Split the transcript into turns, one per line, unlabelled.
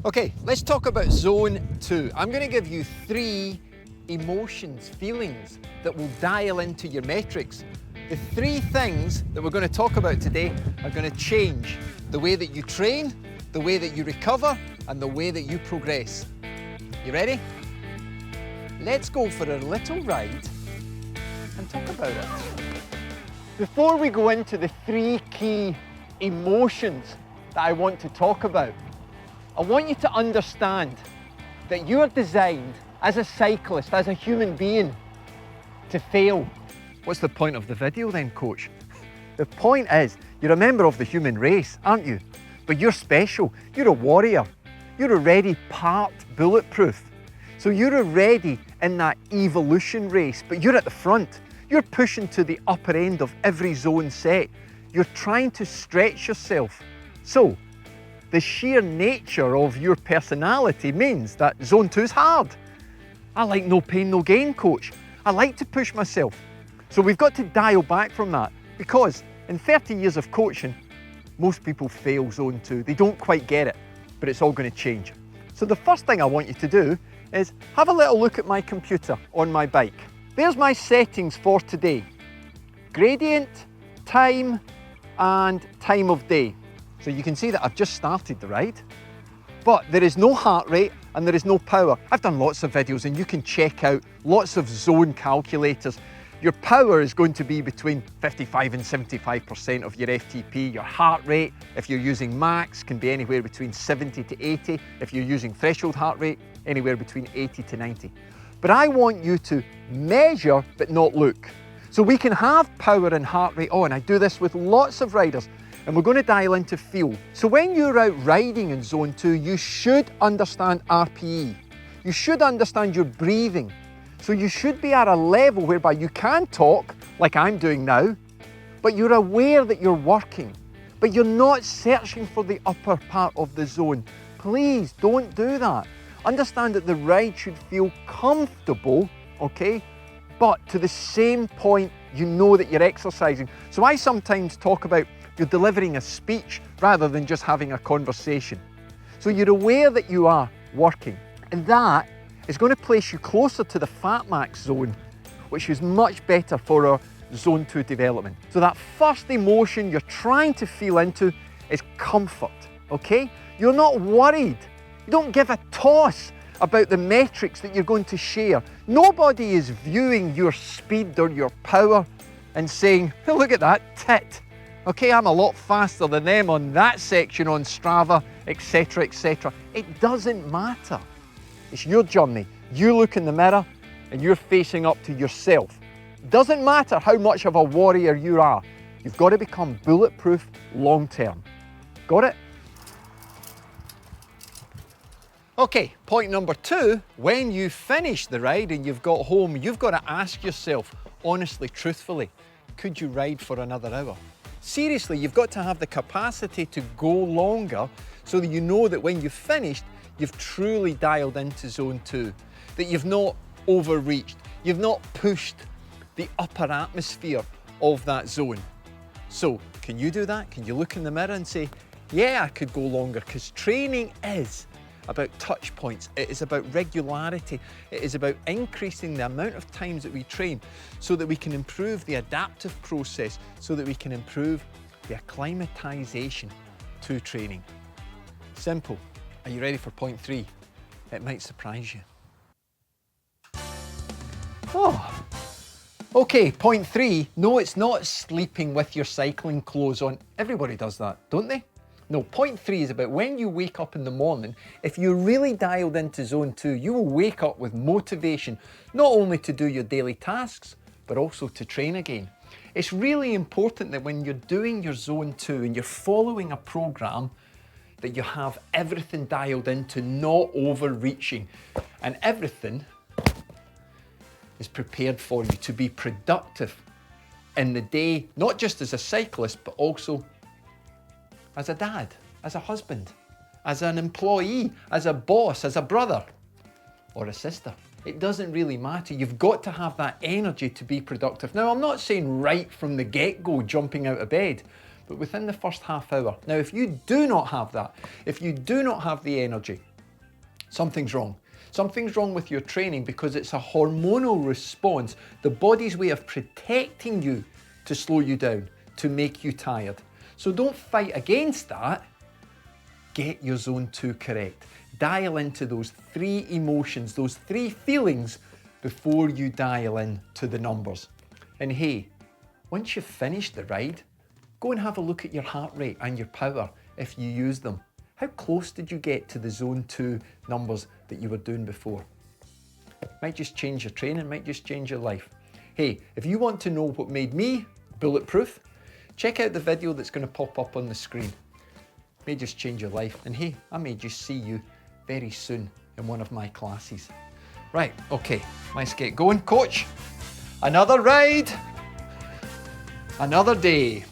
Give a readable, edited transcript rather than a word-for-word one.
Okay, let's talk about zone 2. I'm going to give you 3 emotions, feelings that will dial into your metrics. The 3 things that we're going to talk about today are going to change the way that you train, the way that you recover, and the way that you progress. You ready? Let's go for a little ride and talk about it. Before we go into the 3 key emotions that I want to talk about, I want you to understand that you're designed as a cyclist, as a human being, to fail. What's the point of the video then, coach? The point is, you're a member of the human race, aren't you? But you're special, you're a warrior. You're already part bulletproof. So you're already in that evolution race, but you're at the front. You're pushing to the upper end of every zone set. You're trying to stretch yourself. So, the sheer nature of your personality means that zone 2 is hard. I like no pain, no gain, coach. I like to push myself. So we've got to dial back from that, because in 30 years of coaching, most people fail zone 2. They don't quite get it, but it's all going to change. So the first thing I want you to do is have a little look at my computer on my bike. There's my settings for today. Gradient, time, and time of day. So you can see that I've just started the ride, but there is no heart rate and there is no power. I've done lots of videos and you can check out lots of zone calculators. Your power is going to be between 55 and 75% of your FTP. Your heart rate, if you're using max, can be anywhere between 70 to 80. If you're using threshold heart rate, anywhere between 80 to 90. But I want you to measure but not look. So we can have power and heart rate on. I do this with lots of riders. And we're going to dial into feel. So when you're out riding in zone 2, you should understand RPE. You should understand your breathing. So you should be at a level whereby you can talk, like I'm doing now, but you're aware that you're working, but you're not searching for the upper part of the zone. Please don't do that. Understand that the ride should feel comfortable, okay? But to the same point, you know that you're exercising. So I sometimes talk about you're delivering a speech rather than just having a conversation. So you're aware that you are working, and that is going to place you closer to the fat max zone, which is much better for our zone 2 development. So that first emotion you're trying to feel into is comfort, okay? You're not worried. You don't give a toss about the metrics that you're going to share. Nobody is viewing your speed or your power and saying, oh, look at that tit. Okay, I'm a lot faster than them on that section on Strava, etc., etc. It doesn't matter. It's your journey. You look in the mirror and you're facing up to yourself. Doesn't matter how much of a warrior you are. You've got to become bulletproof long term. Got it? Okay, point number 2, when you finish the ride and you've got home, you've got to ask yourself, honestly, truthfully, could you ride for another hour? Seriously, you've got to have the capacity to go longer so that you know that when you've finished, you've truly dialed into zone 2, that you've not overreached, you've not pushed the upper atmosphere of that zone. So, can you do that? Can you look in the mirror and say, yeah, I could go longer? Because training is about touch points, it is about regularity, it is about increasing the amount of times that we train so that we can improve the adaptive process, so that we can improve the acclimatization to training. Simple. Are you ready for point 3? It might surprise you. Oh, okay, point 3. No, it's not sleeping with your cycling clothes on. Everybody does that, don't they? No, point 3 is about when you wake up in the morning, if you're really dialed into zone 2, you will wake up with motivation, not only to do your daily tasks, but also to train again. It's really important that when you're doing your zone 2 and you're following a program, that you have everything dialed into not overreaching, and everything is prepared for you to be productive in the day, not just as a cyclist, but also as a dad, as a husband, as an employee, as a boss, as a brother or a sister. It doesn't really matter. You've got to have that energy to be productive. Now, I'm not saying right from the get-go jumping out of bed, but within the first half hour. Now, if you do not have that, if you do not have the energy, something's wrong. Something's wrong with your training because it's a hormonal response, the body's way of protecting you to slow you down, to make you tired. So don't fight against that. Get your zone 2 correct. Dial into those 3 emotions, those 3 feelings before you dial in to the numbers. And hey, once you've finished the ride, go and have a look at your heart rate and your power if you use them. How close did you get to the zone 2 numbers that you were doing before? Might just change your training, might just change your life. Hey, if you want to know what made me bulletproof, check out the video that's going to pop up on the screen. It may just change your life, and hey, I may just see you very soon in one of my classes. Right, okay, let's get going. Coach, another ride, another day.